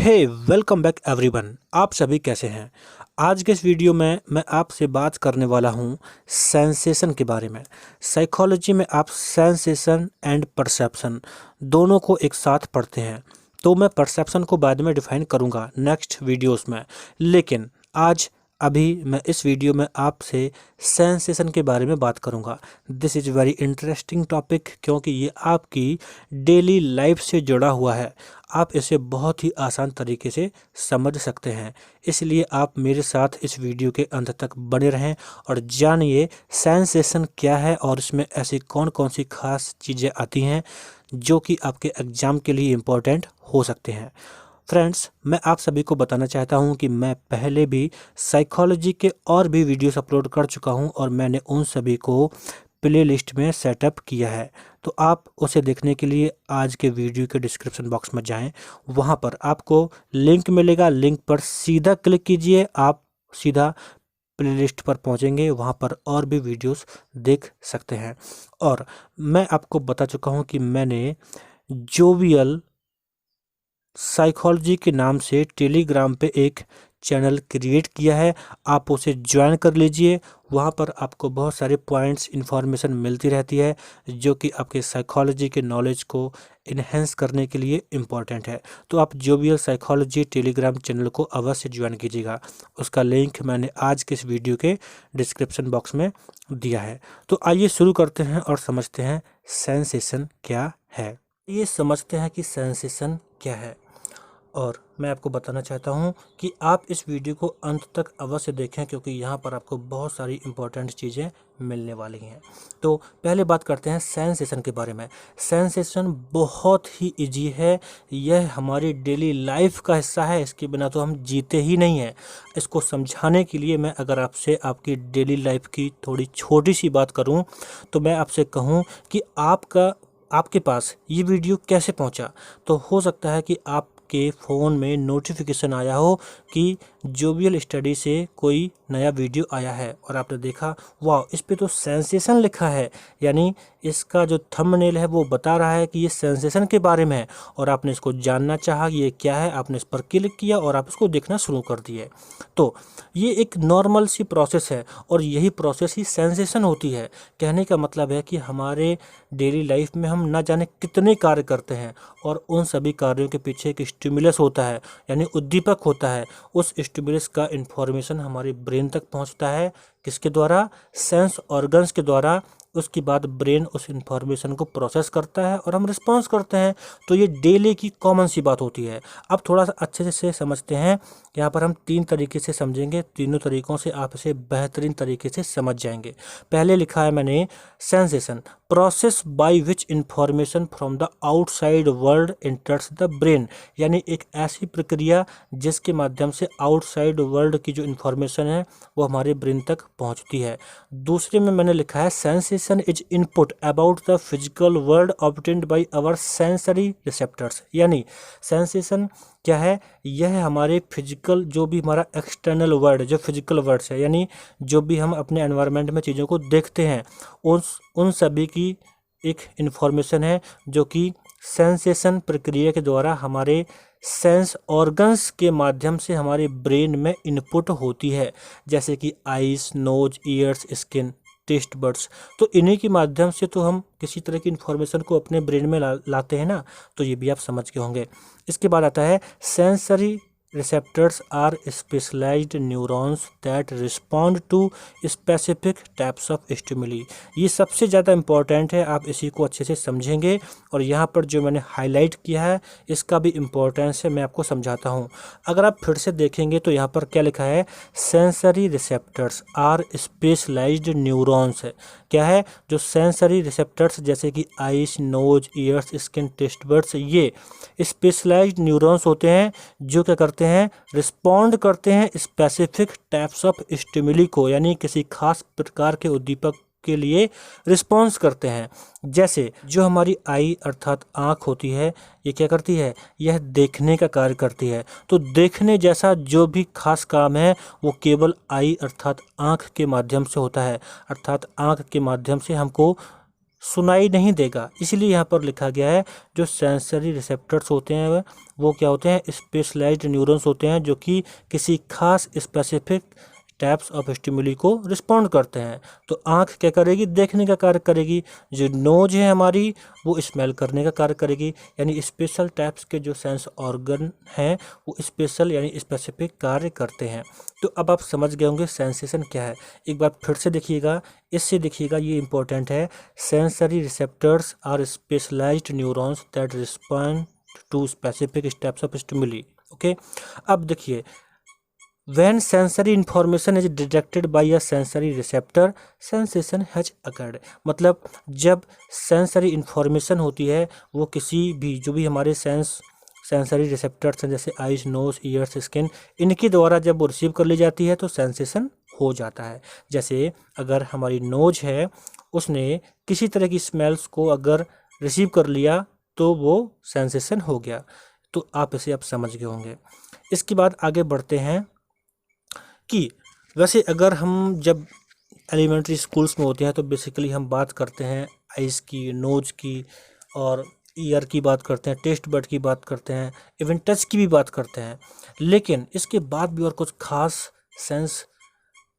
हे welcome back everyone. आप सभी कैसे हैं? आज के इस वीडियो में मैं आपसे बात करने वाला हूं सेंसेशन के बारे में। साइकोलॉजी में आप सेंसेशन एंड परसेप्शन दोनों को एक साथ पढ़ते हैं, तो मैं परसेप्शन को बाद में डिफाइन करूंगा नेक्स्ट वीडियोस में। लेकिन आज अभी मैं इस वीडियो में आपसे सेंसेशन के बारे में बात करूंगा। This is very interesting topic, क्योंकि ये आपकी डेली लाइफ से जुड़ा हुआ है। आप इसे बहुत ही आसान तरीके से समझ सकते हैं, इसलिए आप मेरे साथ इस वीडियो के अंत तक बने रहें और जानिए सेंसेशन क्या है और इसमें ऐसी कौन कौन सी खास चीज़ें आती हैं जो कि आपके एग्ज़ाम के लिए इम्पोर्टेंट हो सकते हैं। फ्रेंड्स, मैं आप सभी को बताना चाहता हूं कि मैं पहले भी साइकोलॉजी के और भी वीडियोस अपलोड कर चुका हूं और मैंने उन सभी को प्लेलिस्ट में सेटअप किया है। तो आप उसे देखने के लिए आज के वीडियो के डिस्क्रिप्शन बॉक्स में जाएं, वहां पर आपको लिंक मिलेगा। लिंक पर सीधा क्लिक कीजिए, आप सीधा प्लेलिस्ट पर पहुंचेंगे, वहां पर और भी वीडियोस देख सकते हैं। और मैं आपको बता चुका हूं कि मैंने जोवियल साइकोलॉजी के नाम से टेलीग्राम पे एक चैनल क्रिएट किया है, आप उसे ज्वाइन कर लीजिए। वहाँ पर आपको बहुत सारे पॉइंट्स इन्फॉर्मेशन मिलती रहती है जो कि आपके साइकोलॉजी के नॉलेज को इन्हेंस करने के लिए इम्पॉर्टेंट है। तो आप जोवियल साइकोलॉजी टेलीग्राम चैनल को अवश्य ज्वाइन कीजिएगा। उसका लिंक मैंने आज के इस वीडियो के डिस्क्रिप्शन बॉक्स में दिया है। तो आइए शुरू करते हैं और समझते हैं सेंसेशन क्या है। ये समझते हैं कि सेंसेशन क्या है, और मैं आपको बताना चाहता हूं कि आप इस वीडियो को अंत तक अवश्य देखें, क्योंकि यहाँ पर आपको बहुत सारी इंपॉर्टेंट चीज़ें मिलने वाली हैं। तो पहले बात करते हैं सेंसेशन के बारे में। सेंसेशन बहुत ही इजी है, यह हमारी डेली लाइफ का हिस्सा है, इसके बिना तो हम जीते ही नहीं हैं। इसको समझाने के लिए मैं अगर आपसे आपकी डेली लाइफ की थोड़ी छोटी सी बात करूँ तो मैं आपसे कहूँ कि आपके पास ये वीडियो कैसे पहुंचा। तो हो सकता है कि आपके फ़ोन में नोटिफिकेशन आया हो कि जोवियल स्टडी से कोई नया वीडियो आया है और आपने देखा, वाह, इस पे तो सेंसेशन लिखा है, यानी इसका जो थंबनेल है वो बता रहा है कि ये सेंसेशन के बारे में है, और आपने इसको जानना चाहा ये क्या है, आपने इस पर क्लिक किया और आप इसको देखना शुरू कर दिए। तो ये एक नॉर्मल सी प्रोसेस है और यही प्रोसेस ही सेंसेशन होती है। कहने का मतलब है कि हमारे डेली लाइफ में हम न जाने कितने कार्य करते हैं और उन सभी कार्यों के पीछे एक स्टिमुलस होता है, यानी उद्दीपक होता है। उस स्टिमुलस का इन्फॉर्मेशन हमारे ब्रेन तक पहुंचता है, किसके द्वारा? सेंस ऑर्गन्स के द्वारा। उसके बाद ब्रेन उस इंफॉर्मेशन को प्रोसेस करता है और हम रिस्पॉन्स करते हैं। तो ये डेली की कॉमन सी बात होती है। अब थोड़ा सा अच्छे से समझते हैं। यहाँ पर हम 3 तरीके से समझेंगे, तीनों तरीकों से आप इसे बेहतरीन तरीके से समझ जाएंगे। पहले लिखा है मैंने sensation, process by which information from the outside world enters the brain, यानी एक ऐसी प्रक्रिया जिसके माध्यम से आउटसाइड वर्ल्ड की जो इन्फॉर्मेशन है वो हमारे ब्रेन तक पहुंचती है। दूसरे में मैंने लिखा है sensation is input about the physical world obtained by our sensory receptors, यानी सेंसेशन क्या है? यह हमारे फिजिकल, जो भी हमारा एक्सटर्नल वर्ल्ड, जो फिजिकल वर्ड्स है, यानी जो भी हम अपने एनवायरनमेंट में चीज़ों को देखते हैं, उन सभी की एक इन्फॉर्मेशन है जो कि सेंसेशन प्रक्रिया के द्वारा हमारे सेंस ऑर्गन्स के माध्यम से हमारे ब्रेन में इनपुट होती है, जैसे कि eyes, nose, ears, skin, taste buds. तो इन्हीं के माध्यम से तो हम किसी तरह की इन्फॉर्मेशन को अपने ब्रेन में लाते हैं ना। तो ये भी आप समझ के होंगे। इसके बाद आता है sensory receptors are specialised neurons that respond to specific types of stimuli. ये सबसे ज़्यादा इम्पॉर्टेंट है, आप इसी को अच्छे से समझेंगे। और यहाँ पर जो मैंने हाईलाइट किया है इसका भी इम्पोर्टेंस है, मैं आपको समझाता हूँ। अगर आप फिर से देखेंगे तो यहाँ पर क्या लिखा है? Sensory receptors are specialised neurons है। क्या है? जो सेंसरी रिसेप्टर्स जैसे कि eyes, nose, ears, skin, taste buds, ये स्पेशलाइज्ड न्यूरॉन्स होते हैं जो क्या करते हैं? रिस्पॉन्ड करते हैं स्पेसिफिक टाइप्स ऑफ स्टिमुली को, यानी किसी खास प्रकार के उद्दीपक के लिए रिस्पॉन्स करते हैं। जैसे जो हमारी आई अर्थात आँख होती है, ये क्या करती है? यह देखने का कार्य करती है। तो देखने जैसा जो भी खास काम है वो केवल आई अर्थात आँख के माध्यम से होता है, अर्थात आँख के माध्यम से हमको सुनाई नहीं देगा। इसलिए यहाँ पर लिखा गया है जो सेंसरी रिसेप्टर्स होते हैं वो क्या होते हैं, स्पेशलाइज्ड न्यूरॉन्स होते हैं जो कि किसी खास स्पेसिफिक टाइप्स ऑफ स्टिमुली को रिस्पॉन्ड करते हैं। तो आँख क्या करेगी, देखने का कार्य करेगी। जो नोज है हमारी वो स्मेल करने का कार्य करेगी। यानी स्पेशल टाइप्स के जो सेंस ऑर्गन हैं वो स्पेशल यानी स्पेसिफिक कार्य करते हैं। तो अब आप समझ गए होंगे सेंसेशन क्या है। एक बार फिर से देखिएगा, इससे देखिएगा, ये इंपॉर्टेंट है। Sensory receptors are specialised neurons that respond to specific types of stimuli. Okay, अब देखिए, when sensory information is detected by a sensory receptor sensation has occurred। मतलब जब सेंसरी इंफॉर्मेशन होती है वो किसी भी जो भी हमारे सेंसरी रिसेप्टर्स हैं जैसे आइज, नोज, ईयर्स, स्किन, इनके द्वारा जब वो रिसीव कर ली जाती है तो सेंसेशन हो जाता है। जैसे अगर हमारी नोज है उसने किसी तरह की स्मेल्स को अगर रिसीव कर लिया तो वो सेंसेशन हो गया। तो आप इसे अब समझ गए होंगे। इसके बाद आगे बढ़ते हैं कि वैसे अगर हम जब एलिमेंट्री स्कूल्स में होते हैं तो बेसिकली हम बात करते हैं आइज़ की, नोज की और ईयर की बात करते हैं, टेस्ट बड की बात करते हैं, इवन टच की भी बात करते हैं। लेकिन इसके बाद भी और कुछ खास सेंस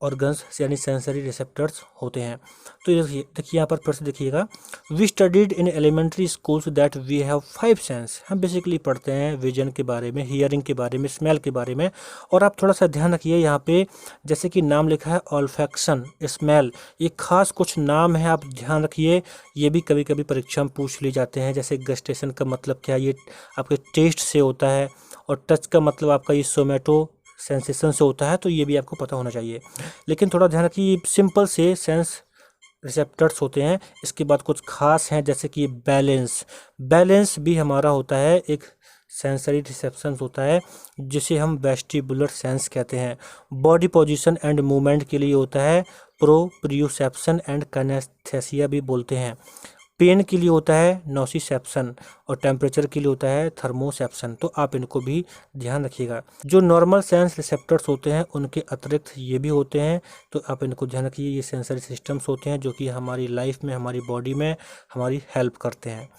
ऑर्गन्स यानी सेंसरी रिसेप्टर्स होते हैं। तो देखिए यहाँ पर फिर से देखिएगा, we studied in elementary schools that we have 5 sense. हम बेसिकली पढ़ते हैं विजन के बारे में, हियरिंग के बारे में, स्मेल के बारे में। और आप थोड़ा सा ध्यान रखिए यहाँ पे जैसे कि नाम लिखा है ऑल्फैक्शन, स्मेल, ये खास कुछ नाम है, आप ध्यान रखिए। ये भी कभी कभी परीक्षा में पूछ लिए जाते हैं। जैसे गस्टेशन का मतलब क्या है, ये आपके टेस्ट से होता है। और टच का मतलब आपका ये सोमेटो सेंसेशन से होता है। तो ये भी आपको पता होना चाहिए। लेकिन थोड़ा ध्यान रखिए, सिंपल से सेंस रिसेप्टर्स होते हैं। इसके बाद कुछ खास हैं जैसे कि बैलेंस भी हमारा होता है, एक सेंसरी रिसेप्शन होता है जिसे हम वेस्टिबुलर सेंस कहते हैं। बॉडी पोजीशन एंड मूवमेंट के लिए होता है प्रोप्रियोसेप्शन एंड काइनेस्थेसिया भी बोलते हैं। पेन के लिए होता है नोसिसेप्शन और टेम्परेचर के लिए होता है थर्मोसेप्शन। तो आप इनको भी ध्यान रखिएगा। जो नॉर्मल सेंस रिसेप्टर्स होते हैं उनके अतिरिक्त ये भी होते हैं। तो आप इनको ध्यान रखिए। ये सेंसरी सिस्टम्स होते हैं जो कि हमारी लाइफ में, हमारी बॉडी में हमारी हेल्प करते हैं।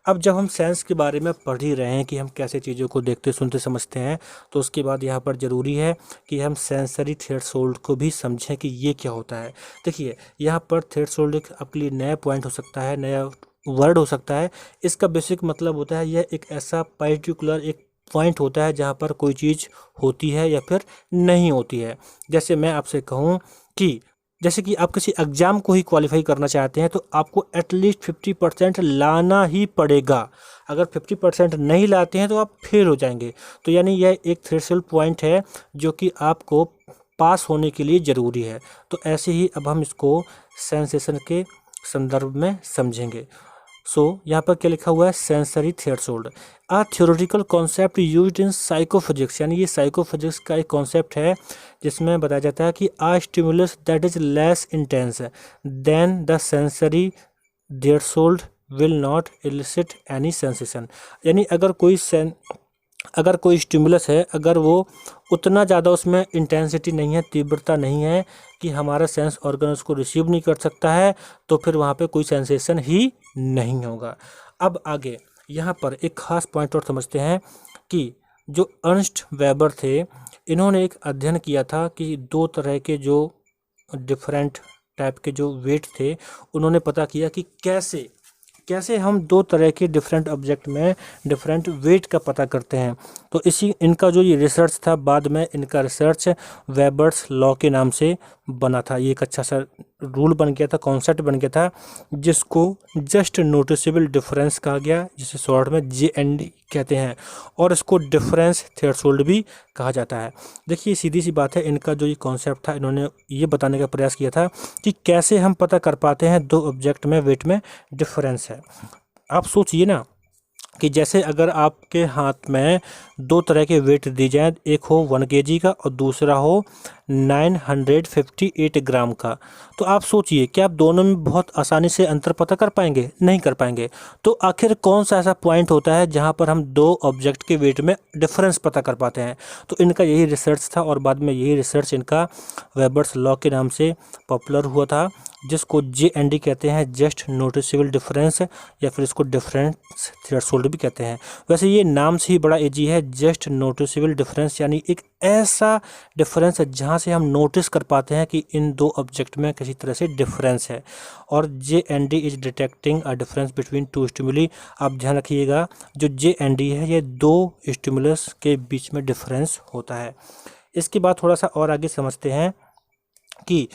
अब जब हम सेंस के बारे में पढ़ ही रहे हैं कि हम कैसे चीज़ों को देखते, सुनते, समझते हैं, तो उसके बाद यहाँ पर ज़रूरी है कि हम सेंसरी थ्रेशोल्ड को भी समझें कि ये क्या होता है। देखिए यहाँ पर थ्रेशोल्ड एक आपके लिए नया पॉइंट हो सकता है, नया वर्ड हो सकता है। इसका बेसिक मतलब होता है यह एक ऐसा पर्टिकुलर एक पॉइंट होता है जहाँ पर कोई चीज़ होती है या फिर नहीं होती है। जैसे मैं आपसे कहूँ कि जैसे कि आप किसी एग्ज़ाम को ही क्वालिफाई करना चाहते हैं तो आपको एटलीस्ट 50% लाना ही पड़ेगा। अगर 50% नहीं लाते हैं तो आप फेल हो जाएंगे। तो यानी यह एक थ्रेशोल्ड पॉइंट है जो कि आपको पास होने के लिए ज़रूरी है। तो ऐसे ही अब हम इसको सेंसेशन के संदर्भ में समझेंगे। यहाँ पर क्या लिखा हुआ है, sensory threshold a theoretical concept used in psychophysics. यानी ये साइकोफिजिक्स का एक कॉन्सेप्ट है जिसमें बताया जाता है कि a stimulus that is less intense than the sensory threshold will not elicit any sensation. यानी अगर कोई स्टिमुलस है, अगर वो उतना ज़्यादा उसमें इंटेंसिटी नहीं है, तीव्रता नहीं है कि हमारा सेंस ऑर्गन उसको रिसीव नहीं कर सकता है, तो फिर वहाँ पे कोई सेंसेशन ही नहीं होगा। अब आगे यहाँ पर एक खास पॉइंट और समझते हैं कि जो अर्नस्ट वेबर थे, इन्होंने एक अध्ययन किया था कि 2 तरह के जो डिफरेंट टाइप के जो वेट थे, उन्होंने पता किया कि कैसे हम 2 तरह के डिफरेंट ऑब्जेक्ट में डिफरेंट वेट का पता करते हैं। तो इनका जो ये रिसर्च था, बाद में इनका रिसर्च वेबर्स लॉ के नाम से बना था। ये एक अच्छा सा रूल बन गया था, कॉन्सेप्ट बन गया था, जिसको जस्ट नोटिसेबल डिफरेंस कहा गया, जिसे शॉर्ट में JND कहते हैं। और इसको डिफरेंस थ्रेशोल्ड भी कहा जाता है। देखिए सीधी सी बात है, इनका जो ये कॉन्सेप्ट था, इन्होंने ये बताने का प्रयास किया था कि कैसे हम पता कर पाते हैं 2 ऑब्जेक्ट में वेट में डिफरेंस है। आप सोचिए ना कि जैसे अगर आपके हाथ में दो तरह के वेट दी जाए, एक हो 1 kg का और दूसरा हो 958 ग्राम का, तो आप सोचिए कि आप दोनों में बहुत आसानी से अंतर पता कर पाएंगे? नहीं कर पाएंगे। तो आखिर कौन सा ऐसा पॉइंट होता है जहां पर हम दो ऑब्जेक्ट के वेट में डिफरेंस पता कर पाते हैं? तो इनका यही रिसर्च था और बाद में यही रिसर्च इनका वेबर्स लॉ के नाम से पॉपुलर हुआ था, जिसको JND कहते हैं, जस्ट नोटिसेबल डिफरेंस, या फिर इसको डिफरेंस थ्रेशोल्ड भी कहते हैं। वैसे ये नाम से ही बड़ा इजी है, जस्ट नोटिसेबल डिफरेंस, यानी एक ऐसा डिफरेंस है जहाँ से हम नोटिस कर पाते हैं कि इन दो ऑब्जेक्ट में किसी तरह से डिफरेंस है। और JND is detecting a difference between two stimuli. आप ध्यान रखिएगा, जो JND है ये दो स्टिमुलस के बीच में डिफरेंस होता है। इसके बाद थोड़ा सा और आगे समझते हैं कि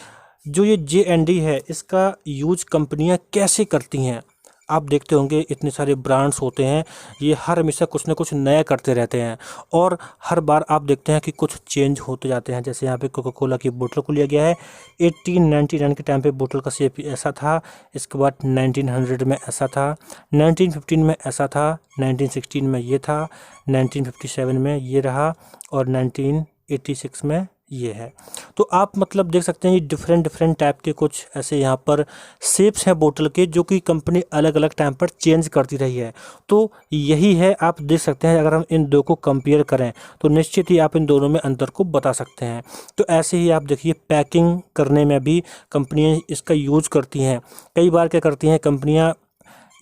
जो ये JND है इसका यूज कंपनियां कैसे करती हैं। आप देखते होंगे इतने सारे ब्रांड्स होते हैं, ये हर हमेशा कुछ ना कुछ नया करते रहते हैं और हर बार आप देखते हैं कि कुछ चेंज होते जाते हैं। जैसे यहाँ पे कोका कोला की बोतल को लिया गया है, 1899 के टाइम पे बोतल का शेप ऐसा था, इसके बाद 1900 में ऐसा था, 1915 में ऐसा था, 1916 में ये था, 1957 में ये रहा और 1986 में ये है। तो आप मतलब देख सकते हैं ये डिफरेंट टाइप के कुछ ऐसे यहाँ पर शेप्स हैं बोतल के, जो कि कंपनी अलग अलग टाइम पर चेंज करती रही है। तो यही है, आप देख सकते हैं अगर हम इन दो को कंपेयर करें तो निश्चित ही आप इन दोनों में अंतर को बता सकते हैं। तो ऐसे ही आप देखिए पैकिंग करने में भी कंपनियां इसका यूज करती हैं। कई बार क्या करती हैं कंपनियां,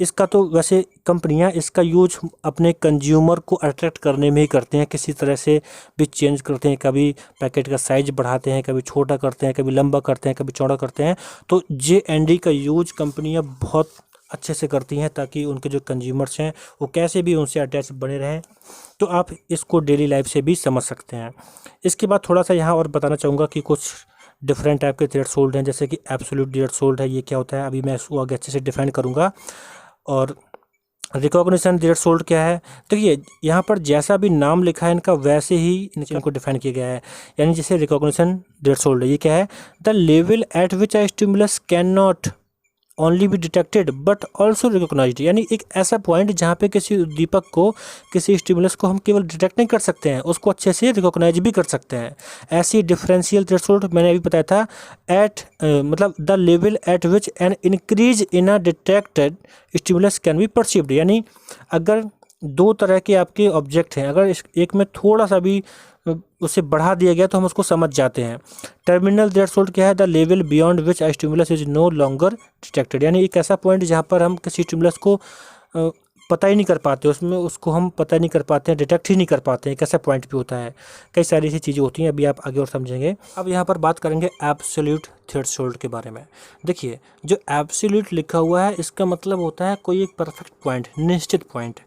इसका तो वैसे कंपनियां इसका यूज अपने कंज्यूमर को अट्रैक्ट करने में ही करते हैं, किसी तरह से भी चेंज करते हैं। कभी पैकेट का साइज बढ़ाते हैं, कभी छोटा करते हैं, कभी लंबा करते हैं, कभी चौड़ा करते हैं। तो JND का यूज कंपनियां बहुत अच्छे से करती हैं ताकि उनके जो कंज्यूमर्स हैं वो कैसे भी उनसे अटैच बने रहें। तो आप इसको डेली लाइफ से भी समझ सकते हैं। इसके बाद थोड़ा सा यहाँ और बताना चाहूँगा कि कुछ डिफरेंट टाइप के थ्रेशोल्ड हैं, जैसे कि एब्सोल्यूट थ्रेशोल्ड है, ये क्या होता है अभी मैं इसको आगे अच्छे से डिफाइन करूँगा। और रिकॉग्निशन थ्रेशोल्ड क्या है, देखिए यहाँ पर जैसा भी नाम लिखा है इनका वैसे ही इनको डिफाइन किया गया है। यानी जैसे रिकॉग्निशन थ्रेशोल्ड ये क्या है, the level at which a stimulus can not only be detected but also recognised. यानी एक ऐसा पॉइंट जहाँ पे किसी उद्दीपक को, किसी स्टिमुलस को हम केवल डिटेक्ट नहीं कर सकते हैं, उसको अच्छे से रिकॉग्नाइज भी कर सकते हैं। ऐसी डिफरेंशियल थ्रेशोल्ड मैंने अभी बताया था, एट मतलब the level at which an increase in a detected stimulus can be perceived. यानी अगर दो तरह के आपके ऑब्जेक्ट हैं, अगर एक में थोड़ा सा भी उसे बढ़ा दिया गया तो हम उसको समझ जाते हैं। टर्मिनल थ्रेशोल्ड क्या है, the level beyond which a stimulus is no longer detected. यानी एक ऐसा पॉइंट जहाँ पर हम किसी स्टिमुलस को पता ही नहीं कर पाते, उसमें उसको हम पता नहीं कर पाते हैं, डिटेक्ट ही नहीं कर पाते हैं, कैसा पॉइंट भी होता है। कई सारी ऐसी चीज़ें होती हैं, अभी आप आगे और समझेंगे। अब यहाँ पर बात करेंगे एब्सोल्यूट थ्रेशोल्ड के बारे में। देखिए जो एब्सोल्यूट लिखा हुआ है इसका मतलब होता है कोई एक परफेक्ट पॉइंट, निश्चित पॉइंट।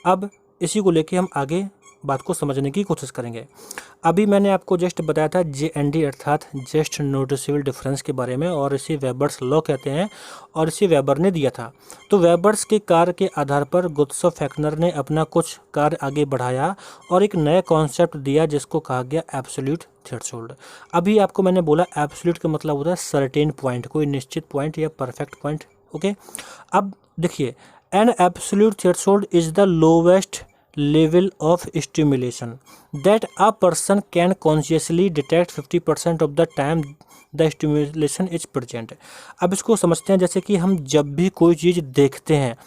अब इसी को लेके हम आगे बात को समझने की कोशिश करेंगे। अभी मैंने आपको जस्ट बताया था JND अर्थात जस्ट नोटिसेबल डिफरेंस के बारे में, और इसे वेबर्स लॉ कहते हैं और इसे वेबर ने दिया था। तो वेबर्स के कार्य के आधार पर गुत्सो फैक्नर ने अपना कुछ कार्य आगे बढ़ाया और एक नया कॉन्सेप्ट दिया जिसको कहा गया एब्सोल्यूट थ्रेशोल्ड। अभी आपको मैंने बोला एब्सोल्यूट का मतलब होता है सर्टेन पॉइंट, कोई निश्चित पॉइंट या परफेक्ट पॉइंट। ओके, अब देखिए an absolute threshold is the lowest level of stimulation that a person can consciously detect 50% of the time the stimulation is present। अब इसको समझते हैं, जैसे कि हम जब भी कोई चीज़ देखते हैं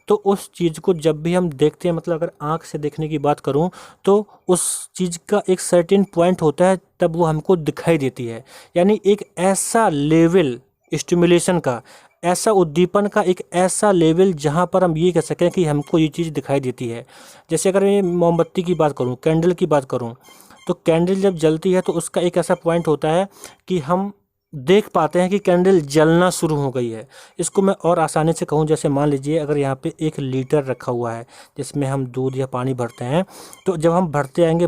तो उस चीज़ को जब भी हम देखते हैं, मतलब अगर आँख से देखने की बात करूं तो उस चीज़ का एक सर्टेन पॉइंट होता है तब वो हमको दिखाई देती है। यानी एक ऐसा लेवल स्टिमुलेशन का, ऐसा उद्दीपन का एक ऐसा लेवल जहाँ पर हम ये कह सकें कि हमको ये चीज़ दिखाई देती है। जैसे अगर मैं मोमबत्ती की बात करूँ, कैंडल की बात करूँ, तो कैंडल जब जलती है तो उसका एक ऐसा पॉइंट होता है कि हम देख पाते हैं कि कैंडल जलना शुरू हो गई है। इसको मैं और आसानी से कहूँ, जैसे मान लीजिए अगर यहाँ पे 1 लीटर रखा हुआ है जिसमें हम दूध या पानी भरते हैं, तो जब हम भरते जाएंगे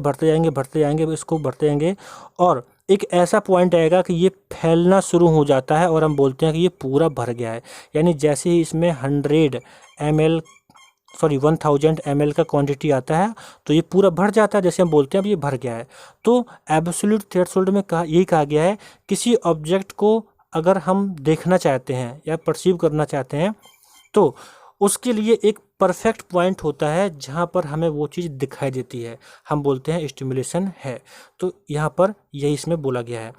इसको भरते जाएंगे और एक ऐसा पॉइंट आएगा कि ये फैलना शुरू हो जाता है और हम बोलते हैं कि ये पूरा भर गया है। यानी जैसे ही इसमें 1000 ml का क्वांटिटी आता है तो ये पूरा भर जाता है, जैसे हम बोलते हैं अब ये भर गया है। तो एब्सोल्यूट थ्रेशोल्ड में यही कहा गया है, किसी ऑब्जेक्ट को अगर हम देखना चाहते हैं या परसीव करना चाहते हैं तो उसके लिए एक परफेक्ट पॉइंट होता है जहाँ पर हमें वो चीज़ दिखाई देती है, हम बोलते हैं स्टिमुलेशन है। तो यहाँ पर यही इसमें बोला गया है।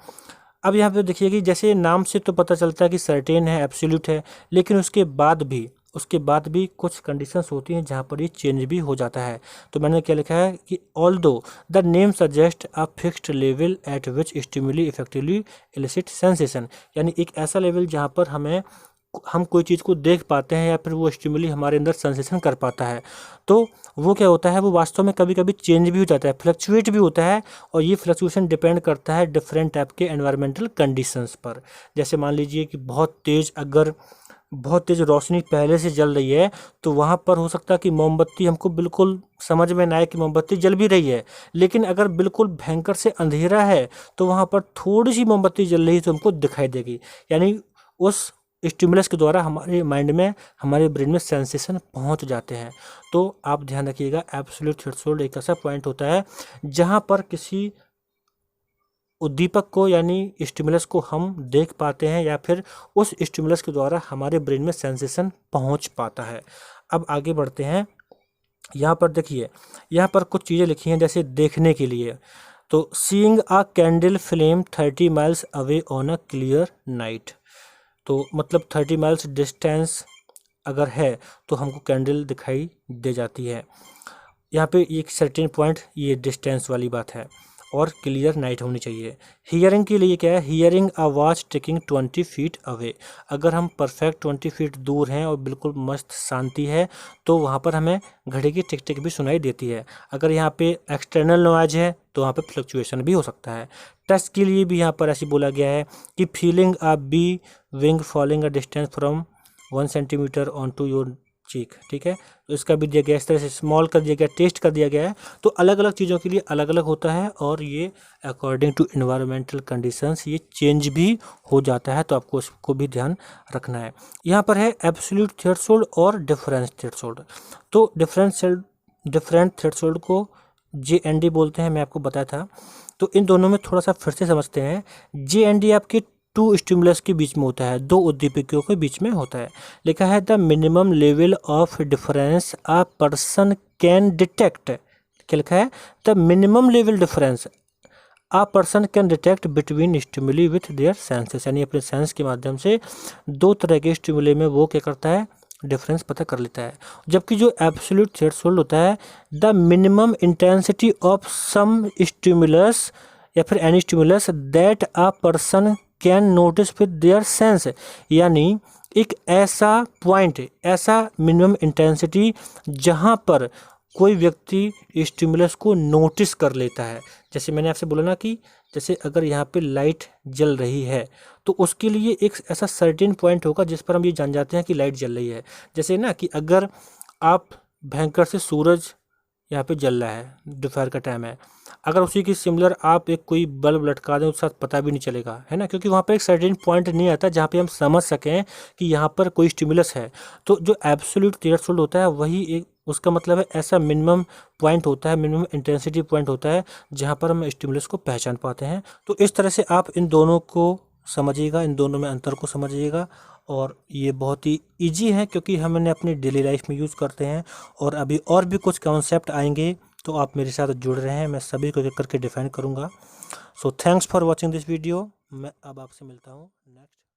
अब यहाँ पे देखिए कि जैसे नाम से तो पता चलता है कि सर्टेन है, एब्सोल्यूट है, लेकिन उसके बाद भी कुछ कंडीशंस होती हैं जहाँ पर ये चेंज भी हो जाता है। तो मैंने क्या लिखा है कि although the name suggest a fixed level at which stimuli effectively illicit sensation, यानी एक ऐसा लेवल जहाँ पर हम कोई चीज़ को देख पाते हैं या फिर वो स्टिमुली हमारे अंदर सेंसेशन कर पाता है। तो वो क्या होता है, वो वास्तव में कभी कभी चेंज भी हो जाता है, फ्लक्चुएट भी होता है, और ये फ्लक्चुएशन डिपेंड करता है डिफरेंट टाइप के एनवायरमेंटल कंडीशंस पर। जैसे मान लीजिए कि बहुत तेज़ रोशनी पहले से जल रही है, तो वहाँ पर हो सकता है कि मोमबत्ती हमको बिल्कुल समझ में ना आए कि मोमबत्ती जल भी रही है, लेकिन अगर बिल्कुल भयंकर से अंधेरा है तो वहाँ पर थोड़ी सी मोमबत्ती जल रही है तो हमको दिखाई देगी। यानी उस स्टिमुलस के द्वारा हमारे माइंड में, हमारे ब्रेन में सेंसेशन पहुँच जाते हैं। तो आप ध्यान रखिएगा, एब्सोल्यूट थ्रेशोल्ड एक ऐसा पॉइंट होता है जहाँ पर किसी उद्दीपक को यानी स्टिमुलस को हम देख पाते हैं या फिर उस स्टिमुलस के द्वारा हमारे ब्रेन में सेंसेशन पहुंच पाता है। अब आगे बढ़ते हैं। यहाँ पर देखिए, यहाँ पर कुछ चीज़ें लिखी हैं जैसे देखने के लिए। तो seeing a candle flame 30 miles away on a clear night, तो मतलब 30 माइल्स डिस्टेंस अगर है तो हमको कैंडल दिखाई दे जाती है। यहाँ पे एक सर्टेन पॉइंट, ये डिस्टेंस वाली बात है, और क्लियर नाइट होनी चाहिए। हियरिंग के लिए क्या है, हियरिंग आ वॉच टिकिंग 20 फीट अवे, अगर हम परफेक्ट 20 फीट दूर हैं और बिल्कुल मस्त शांति है तो वहाँ पर हमें घड़ी की टिक टिक भी सुनाई देती है। अगर यहाँ पे एक्सटर्नल नॉइज है तो वहाँ पे फ्लक्चुएशन भी हो सकता है। टच के लिए भी यहाँ पर ऐसे बोला गया है कि feeling a bee wing falling a distance from 1 centimetre on to your cheek, ठीक है। तो इसका भी दिया गया, इस तरह से स्मॉल कर दिया गया, टेस्ट कर दिया गया है। तो अलग अलग चीज़ों के लिए अलग अलग होता है, और ये अकॉर्डिंग टू इन्वायरमेंटल कंडीशंस ये चेंज भी हो जाता है, तो आपको उसको भी ध्यान रखना है। यहाँ पर है एब्सोल्यूट थ्रेशोल्ड और डिफरेंस थ्रेशोल्ड। तो डिफरेंट थ्रेशोल्ड को JND बोलते हैं, मैं आपको बताया था। तो इन दोनों में थोड़ा सा फिर से समझते हैं। JND आपके 2 स्टिमुलस के बीच में होता है, 2 उद्दीपकों के बीच में होता है। लिखा है the minimum level of difference a person can detect, क्या लिखा है, the minimum level difference a person can detect between stimuli with their senses, यानी अपने सेंस के माध्यम से 2 तरह के स्टिमुले में वो क्या करता है, डिफरेंस पता कर लेता है। जबकि जो एब्सोल्यूट थ्रेशोल्ड होता है, the minimum intensity of some stimulus या फिर any stimulus that a person can notice with their sense, यानी एक ऐसा पॉइंट, ऐसा मिनिमम इंटेंसिटी जहाँ पर कोई व्यक्ति स्टिमुलस को नोटिस कर लेता है। जैसे मैंने आपसे बोला ना कि जैसे अगर यहाँ पे लाइट जल रही है तो उसके लिए एक ऐसा सर्टेन पॉइंट होगा जिस पर हम ये जान जाते हैं कि लाइट जल रही है। जैसे ना कि अगर आप भयंकर से सूरज यहाँ पे जल रहा है, दोपहर का टाइम है, अगर उसी की सिमिलर आप एक कोई बल्ब लटका दें उसके साथ पता भी नहीं चलेगा, है ना, क्योंकि वहाँ पे एक सर्टेन पॉइंट नहीं आता जहाँ पे हम समझ सकें कि यहाँ पर कोई स्टिमुलस है। तो जो एब्सोल्यूट थ्रेशोल्ड होता है वही एक, उसका मतलब है ऐसा मिनिमम पॉइंट होता है, मिनिमम इंटेंसिटी पॉइंट होता है जहाँ पर हम स्टिमुलस को पहचान पाते हैं। तो इस तरह से आप इन दोनों को समझिएगा, इन दोनों में अंतर को समझिएगा, और ये बहुत ही इजी है क्योंकि हम इन्हें अपनी डेली लाइफ में यूज़ करते हैं। और अभी और भी कुछ कॉन्सेप्ट आएंगे तो आप मेरे साथ जुड़ रहे हैं, मैं सभी को एक करके डिफाइन करूँगा। So thanks for watching this video. मैं अब आपसे मिलता हूँ नेक्स्ट